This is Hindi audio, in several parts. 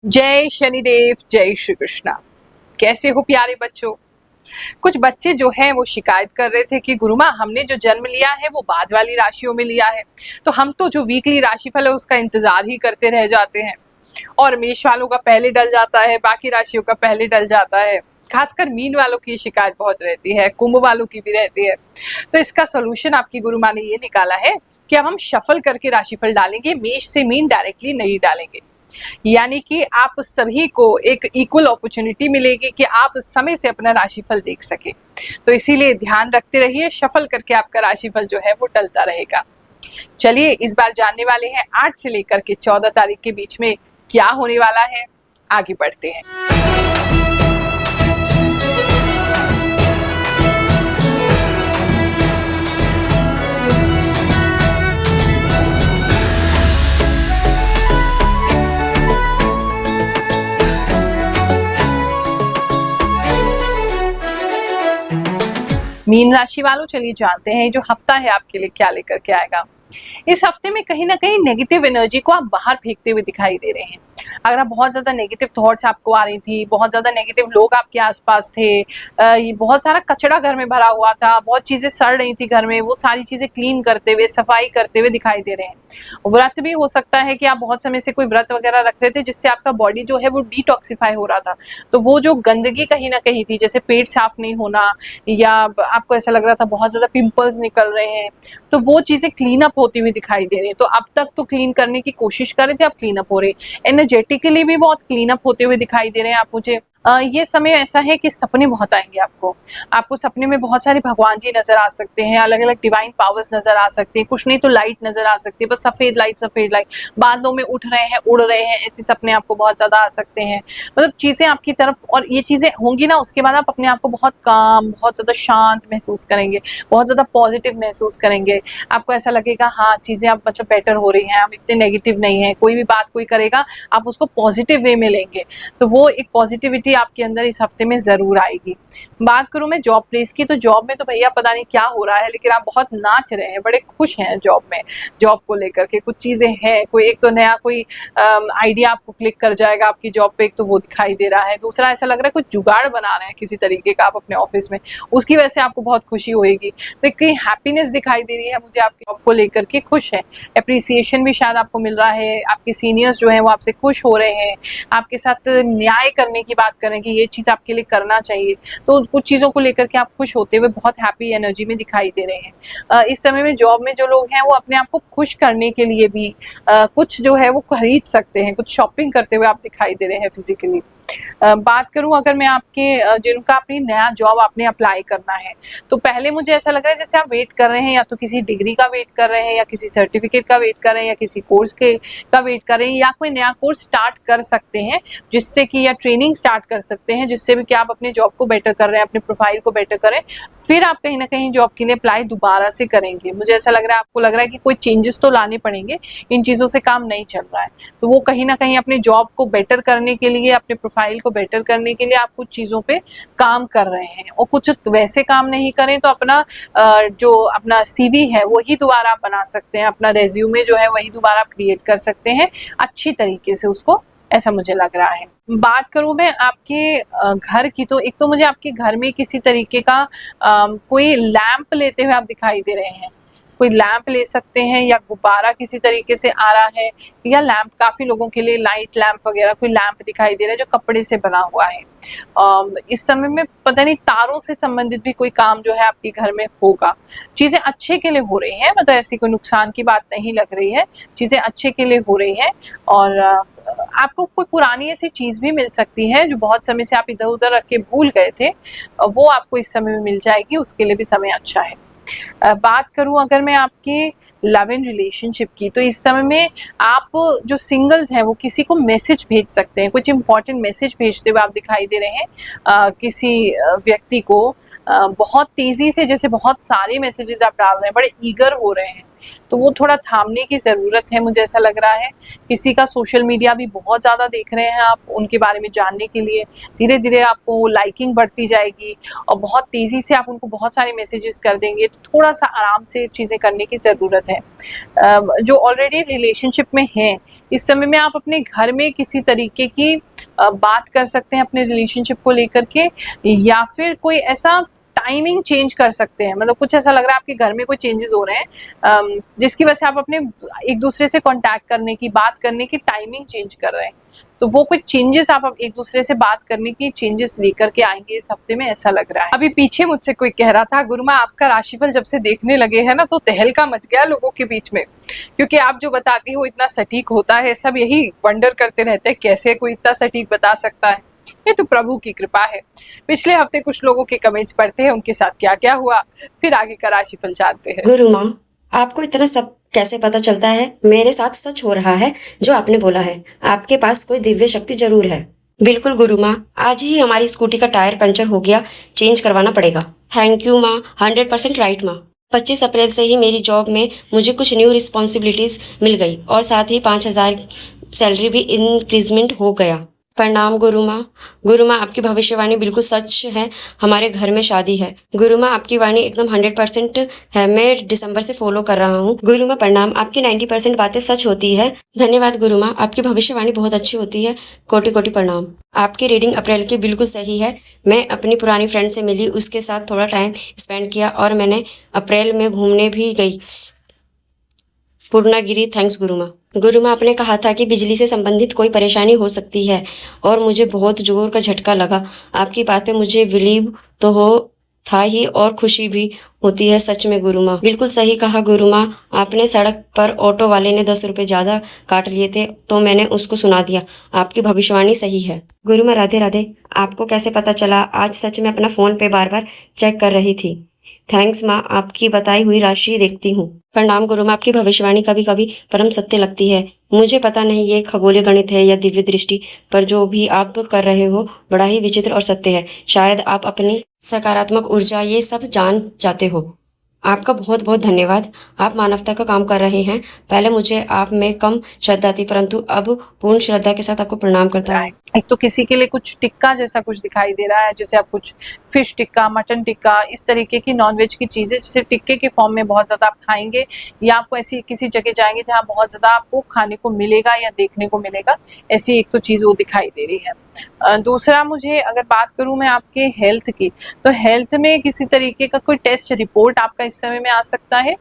जय शनिदेव, जय श्री कृष्णा। कैसे हो प्यारे बच्चों। कुछ बच्चे जो है वो शिकायत कर रहे थे कि गुरुमा हमने जो जन्म लिया है वो बाद वाली राशियों में लिया है, तो हम तो जो वीकली राशिफल है उसका इंतजार ही करते रह जाते हैं और मेष वालों का पहले डल जाता है, बाकी राशियों का पहले डल जाता है। खासकर मीन वालों की शिकायत बहुत रहती है, कुंभ वालों की भी रहती है। तो इसका सोल्यूशन आपकी गुरुमा ने ये निकाला है कि अब हम शफल करके राशिफल डालेंगे, मेष से मीन डायरेक्टली नहीं डालेंगे। यानी कि आप सभी को एक इक्वल अपॉर्चुनिटी मिलेगी कि आप समय से अपना राशिफल देख सके। तो इसीलिए ध्यान रखते रहिए, शफल करके आपका राशिफल जो है वो टलता रहेगा। चलिए इस बार जानने वाले हैं 8 से लेकर के 14 तारीख के बीच में क्या होने वाला है। आगे बढ़ते हैं। मीन राशि वालों, चलिए जानते हैं जो हफ्ता है आपके लिए क्या लेकर के आएगा। इस हफ्ते में कहीं ना कहीं नेगेटिव एनर्जी को आप बाहर फेंकते हुए दिखाई दे रहे हैं। अगर आप बहुत ज्यादा नेगेटिव थॉट्स आपको आ रही थी, बहुत ज्यादा नेगेटिव लोग आपके आसपास थे, ये बहुत सारा कचरा घर में भरा हुआ था, बहुत चीजें सड़ रही थी घर में, वो सारी चीजें क्लीन करते हुए, सफाई करते हुए दिखाई दे रहे हैं। व्रत भी हो सकता है कि आप बहुत समय से कोई व्रत वगैरह रख रहे थे जिससे आपका बॉडी जो है वो डिटॉक्सिफाई हो रहा था। तो वो जो गंदगी कहीं ना कहीं थी, जैसे पेट साफ नहीं होना या आपको ऐसा लग रहा था बहुत ज्यादा पिंपल्स निकल रहे हैं, तो वो चीजें क्लीन अप होती हुई दिखाई दे रही है। तो अब तक तो क्लीन करने की कोशिश कर रहे थे, अब क्लीन अप हो रहे, एनर्जेटिकली भी बहुत क्लीन अप होते हुए दिखाई दे रहे हैं आप मुझे। ये समय ऐसा है कि सपने बहुत आएंगे आपको सपने में बहुत सारे भगवान जी नजर आ सकते हैं, अलग अलग डिवाइन पावर्स नजर आ सकते हैं, कुछ नहीं तो लाइट नजर आ सकती है, बस सफेद लाइट बादलों में उठ रहे हैं, उड़ रहे हैं, ऐसे सपने आपको बहुत ज्यादा आ सकते हैं। मतलब चीजें आपकी तरफ, और ये चीजें होंगी ना, उसके बाद आप अपने आप को बहुत काम, बहुत ज्यादा शांत महसूस करेंगे, बहुत ज्यादा पॉजिटिव महसूस करेंगे। आपको ऐसा लगेगा हाँ चीजें अब मतलब बेटर हो रही हैं, अब इतने नेगेटिव नहीं है, कोई भी बात कोई करेगा आप उसको पॉजिटिव वे में लेंगे। तो वो एक पॉजिटिविटी आपके अंदर इस हफ्ते में जरूर आएगी। बात करूं मैं जॉब प्लेस की, तो जॉब में तो भैया पता नहीं क्या हो रहा है, लेकिन आप बहुत नाच रहे हैं, बड़े खुश हैं जॉब में। जॉब को लेकर के कुछ चीजें हैं, कोई एक तो नया कोई आइडिया आपको क्लिक कर जाएगा आपकी जॉब पे, एक तो वो दिखाई दे रहा है। दूसरा ऐसा लग रहा है कुछ जुगाड़ बना रहे हैं किसी तरीके का आप अपने ऑफिस में, उसकी वजह से आपको बहुत खुशी होगी। तो एक हैप्पीनेस दिखाई दे रही है मुझे आपकी जॉब को लेकर के, खुश है। अप्रिसिएशन भी शायद आपको मिल रहा है, आपके सीनियर्स जो है वो आपसे खुश हो रहे हैं, आपके साथ न्याय करने की बात करें कि ये चीज आपके लिए करना चाहिए। तो कुछ चीजों को लेकर के आप खुश होते हुए बहुत हैप्पी एनर्जी में दिखाई दे रहे हैं। इस समय में जॉब में जो लोग हैं वो अपने आप को खुश करने के लिए भी कुछ जो है वो खरीद सकते हैं, कुछ शॉपिंग करते हुए आप दिखाई दे रहे हैं फिजिकली। बात करूं अगर मैं आपके जिनका अपनी नया जॉब आपने अप्लाई करना है, तो पहले मुझे ऐसा लग रहा है जैसे आप वेट कर रहे हैं, या तो किसी डिग्री का वेट कर रहे हैं, या किसी सर्टिफिकेट का वेट कर रहे हैं, या किसी कोर्स का वेट कर रहे हैं, या कोई नया कोर्स स्टार्ट कर सकते हैं जिससे कि, या ट्रेनिंग स्टार्ट कर सकते हैं जिससे भी कि आप अपने जॉब को बेटर कर रहे हैं, अपने प्रोफाइल को बेटर करें, फिर आप कहीं ना कहीं जॉब के लिए अप्लाई दोबारा से करेंगे। मुझे ऐसा लग रहा है, आपको लग रहा है कि कोई चेंजेस तो लाने पड़ेंगे, इन चीजों से काम नहीं चल रहा है। तो वो कहीं ना कहीं अपने जॉब को बेटर करने के लिए, अपने प्रोफाइल को बेटर करने के लिए आप कुछ चीजों पे काम कर रहे हैं, और कुछ वैसे काम नहीं करें तो अपना जो अपना सीवी है वही दोबारा बना सकते हैं, अपना रेज्यूमे जो है वही दोबारा क्रिएट कर सकते हैं अच्छी तरीके से उसको, ऐसा मुझे लग रहा है। बात करूं मैं आपके घर की, तो एक तो मुझे आपके घर में किसी तरीके का कोई लैंप लेते हुए आप दिखाई दे रहे हैं, कोई लैंप ले सकते हैं, या गुब्बारा किसी तरीके से आ रहा है, या लैंप, काफी लोगों के लिए लाइट लैंप वगैरह कोई लैंप दिखाई दे रहा है जो कपड़े से बना हुआ है। इस समय में पता नहीं तारों से संबंधित भी कोई काम जो है आपके घर में होगा। चीजें अच्छे के लिए हो रही हैं, मतलब ऐसी कोई नुकसान की बात नहीं लग रही है, चीजें अच्छे के लिए हो रही है। और आपको कोई पुरानी ऐसी चीज भी मिल सकती है जो बहुत समय से आप इधर उधर रख के भूल गए थे, वो आपको इस समय में मिल जाएगी, उसके लिए भी समय अच्छा है। बात करूं अगर मैं आपके लव एंड रिलेशनशिप की, तो इस समय में आप जो सिंगल्स हैं वो किसी को मैसेज भेज सकते हैं, कुछ इंपॉर्टेंट मैसेज भेजते हुए आप दिखाई दे रहे हैं किसी व्यक्ति को। बहुत तेजी से, जैसे बहुत सारे मैसेजेस आप डाल रहे हैं, बड़े ईगर हो रहे हैं, तो वो थोड़ा थामने की ज़रूरत है, मुझे ऐसा लग रहा है। किसी का सोशल मीडिया भी बहुत ज़्यादा देख रहे हैं आप, उनके बारे में जानने के लिए धीरे धीरे आपको लाइकिंग बढ़ती जाएगी और बहुत तेज़ी से आप उनको बहुत सारे मैसेजेस कर देंगे, तो थोड़ा सा आराम से चीज़ें करने की ज़रूरत है। जो ऑलरेडी रिलेशनशिप में हैं, इस समय में आप अपने घर में किसी तरीके की बात कर सकते हैं अपने रिलेशनशिप को लेकर के, या फिर कोई ऐसा टाइमिंग चेंज कर सकते हैं। मतलब कुछ ऐसा लग रहा है आपके घर में कोई चेंजेस हो रहे हैं जिसकी वजह से आप अपने एक दूसरे से कांटेक्ट करने की, बात करने की टाइमिंग चेंज कर रहे हैं। तो वो कुछ चेंजेस आप एक दूसरे से बात करने की चेंजेस लेकर के आएंगे इस हफ्ते में, ऐसा लग रहा है। अभी पीछे मुझसे कोई कह रहा था, गुरुमा आपका राशिफल जब से देखने लगे हैं ना तो तहलका मच गया लोगों के बीच में, क्योंकि आप जो बताती हो इतना सटीक होता है। सब यही वंडर करते रहते हैं कैसे कोई इतना सटीक बता सकता है। ये तो प्रभु की कृपा है। पिछले हफ्ते कुछ लोगों के कमेंट्स पढ़ते हैं उनके साथ क्या क्या हुआ, फिर आगे का राशिफल जानते हैं। गुरु माँ, आपको इतना सब कैसे पता चलता है? मेरे साथ सच हो रहा है जो आपने बोला है। आपके पास कोई दिव्य शक्ति जरूर है। बिल्कुल गुरु माँ, आज ही हमारी स्कूटी का टायर पंचर हो गया, चेंज करवाना पड़ेगा। थैंक यू माँ, 100% राइट माँ। 25 अप्रैल से ही मेरी जॉब में मुझे कुछ न्यू रिस्पॉन्सिबिलिटीज मिल गई और साथ ही 5,000 सैलरी भी इंक्रीजमेंट हो गया। प्रणाम गुरु माँ। गुरु माँ, आपकी भविष्यवाणी बिल्कुल सच है। हमारे घर में शादी है। गुरु माँ, आपकी वाणी एकदम 100% है। मैं दिसंबर से फॉलो कर रहा हूँ। गुरु माँ प्रणाम, आपकी 90% बातें सच होती है। धन्यवाद गुरु माँ, आपकी भविष्यवाणी बहुत अच्छी होती है। कोटि कोटि प्रणाम। आपकी रीडिंग अप्रैल की बिल्कुल सही है। मैं अपनी पुरानी फ्रेंड से मिली, उसके साथ थोड़ा टाइम स्पेंड किया और मैंने अप्रैल में घूमने भी गई पूर्णागिरी। थैंक्स गुरु माँ। गुरु माँ, आपने कहा था कि बिजली से संबंधित कोई परेशानी हो सकती है और मुझे बहुत जोर का झटका लगा। आपकी बात पे मुझे बिलीव तो हो था ही और खुशी भी होती है। सच में गुरु माँ, बिल्कुल सही कहा गुरु माँ। आपने सड़क पर ऑटो वाले ने 10 रुपए ज्यादा काट लिए थे तो मैंने उसको सुना दिया। आपकी भविष्यवाणी सही है। गुरु माँ राधे राधे। आपको कैसे पता चला? आज सच में अपना फोन पे बार बार चेक कर रही थी। थैंक्स माँ, आपकी बताई हुई राशि देखती हूँ। प्रणाम गुरु माँ, आपकी भविष्यवाणी कभी कभी परम सत्य लगती है। मुझे पता नहीं ये खगोलीय गणित है या दिव्य दृष्टि, पर जो भी आप कर रहे हो बड़ा ही विचित्र और सत्य है। शायद आप अपनी सकारात्मक ऊर्जा ये सब जान जाते हो। आपका बहुत बहुत धन्यवाद। आप मानवता का काम कर रहे हैं। पहले मुझे आप में कम श्रद्धा थी, परंतु अब पूर्ण श्रद्धा के साथ आपको प्रणाम करता हूँ। एक तो किसी के लिए कुछ टिक्का जैसा कुछ दिखाई दे रहा है, जैसे आप कुछ फिश टिक्का, मटन टिक्का, इस तरीके की नॉनवेज की चीजें जैसे टिक्के के फॉर्म में बहुत ज्यादा आप खाएंगे, या आपको ऐसी किसी जगह जाएंगे जहाँ बहुत ज्यादा आपको खाने को मिलेगा या देखने को मिलेगा, ऐसी एक तो चीज वो दिखाई दे रही है। दूसरा, मुझे अगर बात करूं मैं आपके हेल्थ की, तो हेल्थ में किसी तरीके का कोई टेस्ट रिपोर्ट आपका इस समय में आ सकता है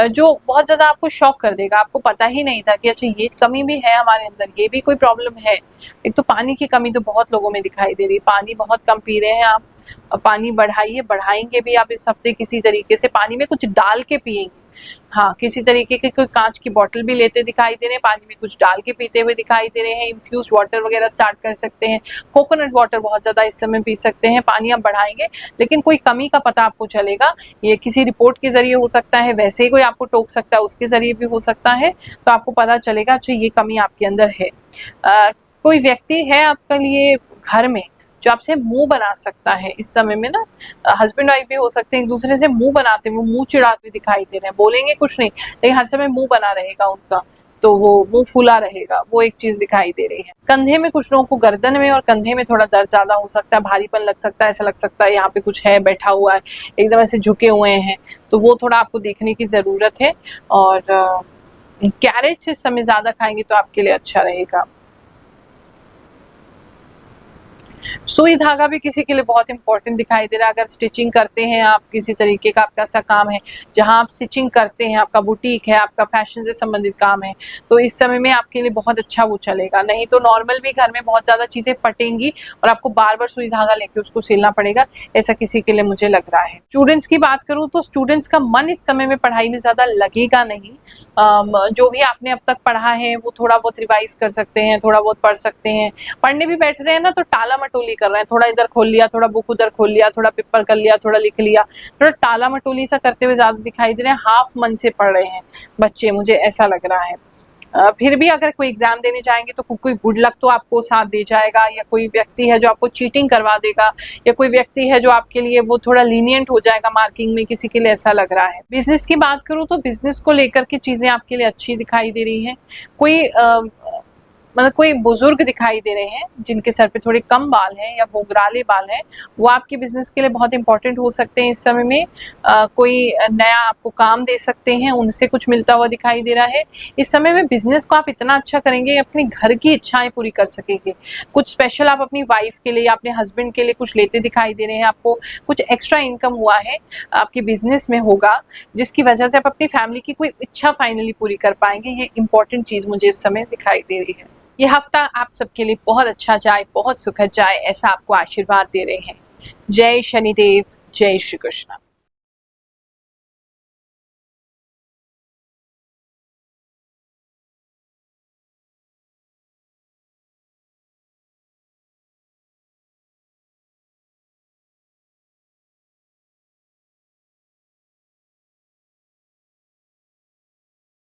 जो बहुत ज्यादा आपको शॉक कर देगा। आपको पता ही नहीं था कि अच्छा ये कमी भी है हमारे अंदर, ये भी कोई प्रॉब्लम है। एक तो पानी की कमी तो बहुत लोगों में दिखाई दे रही है, पानी बहुत कम पी रहे हैं आप। पानी बढ़ाइए, बढ़ाएंगे भी आप इस हफ्ते किसी तरीके से, पानी में कुछ डाल के पिएंगे। हाँ, किसी तरीके के कोई कांच की बोतल भी लेते दिखाई दे रहे हैं, पानी में कुछ डाल के पीते हुए दिखाई दे रहे हैं। इन्फ्यूज वाटर वगैरह स्टार्ट कर सकते हैं। कोकोनट वाटर बहुत ज्यादा इस समय पी सकते हैं। पानी आप बढ़ाएंगे, लेकिन कोई कमी का पता आपको चलेगा। ये किसी रिपोर्ट के जरिए हो सकता है, वैसे ही कोई आपको टोक सकता है उसके जरिए भी हो सकता है। तो आपको पता चलेगा अच्छा ये कमी आपके अंदर है। कोई व्यक्ति है आपके लिए घर में जो आपसे मुंह बना सकता है इस समय में ना, हस्बैंड वाइफ भी हो सकते हैं, एक दूसरे से मुंह बनाते हुए, मुंह चिढ़ाते हुए दिखाई दे रहे हैं। बोलेंगे कुछ नहीं, लेकिन हर समय मुंह बना रहेगा उनका, तो वो मुंह फूला रहेगा, वो एक चीज दिखाई दे रही है। कंधे में कुछ लोगों को, गर्दन में और कंधे में थोड़ा दर्द ज्यादा हो सकता है, भारीपन लग सकता है, ऐसा लग सकता है यहाँ पे कुछ है, बैठा हुआ है, एकदम ऐसे झुके हुए हैं, तो वो थोड़ा आपको देखने की जरूरत है। और कैरेट्स इस समय ज्यादा खाएंगे तो आपके लिए अच्छा रहेगा। सुई धागा भी किसी के लिए बहुत इंपॉर्टेंट दिखाई दे रहा है। अगर स्टिचिंग करते हैं आप, किसी तरीके का आपका ऐसा काम है जहां आप स्टिचिंग करते हैं, आपका बुटीक है, आपका फैशन से संबंधित काम है, तो इस समय में आपके लिए बहुत अच्छा वो चलेगा। नहीं तो नॉर्मल भी घर में बहुत ज्यादा चीजें फटेंगी और आपको बार बार सुई धागा लेके उसको सिलना पड़ेगा, ऐसा किसी के लिए मुझे लग रहा है। स्टूडेंट्स की बात करूं तो स्टूडेंट्स का मन इस समय में पढ़ाई में ज्यादा लगेगा नहीं। जो भी आपने अब तक पढ़ा है वो थोड़ा बहुत रिवाइज कर सकते हैं, थोड़ा बहुत पढ़ सकते हैं। पढ़ने भी बैठ रहे हैं ना तो टाला मटोली कर रहे हैं, थोड़ा इधर खोल लिया, थोड़ा बुक उधर खोल लिया, थोड़ा पेपर कर लिया, थोड़ा लिख लिया, थोड़ा टाला मटोली सा करते हुए ज्यादा दिखाई दे रहे हैं। हाफ मन से पढ़ रहे हैं बच्चे, मुझे ऐसा लग रहा है। फिर भी अगर कोई एग्जाम देने जाएंगे तो कोई गुड लक तो आपको साथ दे जाएगा, या कोई व्यक्ति है जो आपको चीटिंग करवा देगा, या कोई व्यक्ति है जो आपके लिए वो थोड़ा लीनियंट हो जाएगा मार्किंग में, किसी के लिए ऐसा लग रहा है। बिजनेस की बात करूं तो बिजनेस को लेकर के चीजें आपके लिए अच्छी दिखाई दे रही हैं। कोई मतलब कोई बुजुर्ग दिखाई दे रहे हैं जिनके सर पे थोड़े कम बाल हैं या घुंघराले बाल हैं, वो आपके बिजनेस के लिए बहुत इंपॉर्टेंट हो सकते हैं इस समय में। कोई नया आपको काम दे सकते हैं, उनसे कुछ मिलता हुआ दिखाई दे रहा है। इस समय में बिजनेस को आप इतना अच्छा करेंगे, अपने घर की इच्छाएं पूरी कर सकेंगे। कुछ स्पेशल आप अपनी वाइफ के लिए या अपने हस्बैंड के लिए कुछ लेते दिखाई दे रहे हैं, आपको कुछ एक्स्ट्रा इनकम हुआ है आपके बिजनेस में होगा, जिसकी वजह से आप अपनी फैमिली की कोई इच्छा फाइनली पूरी कर पाएंगे। ये इंपॉर्टेंट चीज मुझे इस समय दिखाई दे रही है। ये हफ्ता आप सबके लिए बहुत अच्छा जाए, बहुत सुखद जाए, ऐसा आपको आशीर्वाद दे रहे हैं। जय शनिदेव, जय श्री कृष्ण।